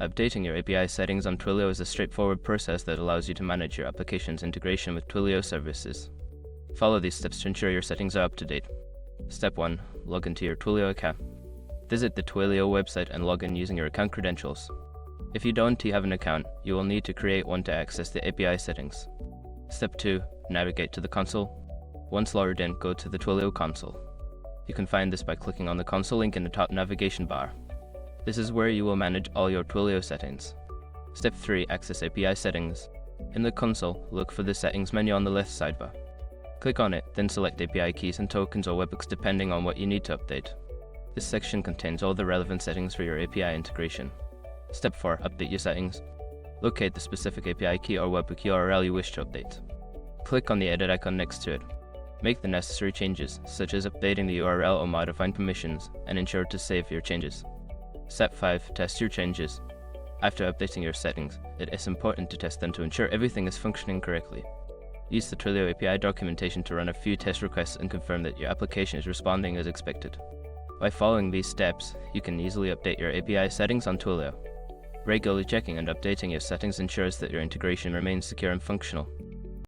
Updating your API settings on Twilio is a straightforward process that allows you to manage your application's integration with Twilio services. Follow these steps to ensure your settings are up to date. Step 1. Log into your Twilio account. Visit the Twilio website and log in using your account credentials. If you don't have an account, you will need to create one to access the API settings. Step 2. Navigate to the console. Once logged in, go to the Twilio console. You can find this by clicking on the console link in the top navigation bar. This is where you will manage all your Twilio settings. Step 3. Access API settings. In the console, look for the settings menu on the left sidebar. Click on it, then select API keys and tokens or webhooks depending on what you need to update. This section contains all the relevant settings for your API integration. Step 4. Update your settings. Locate the specific API key or webhook URL you wish to update. Click on the edit icon next to it. Make the necessary changes, such as updating the URL or modifying permissions, and ensure to save your changes. Step 5. Test your changes. After updating your settings, it is important to test them to ensure everything is functioning correctly. Use the Twilio API documentation to run a few test requests and confirm that your application is responding as expected. By following these steps, you can easily update your API settings on Twilio. Regularly checking and updating your settings ensures that your integration remains secure and functional.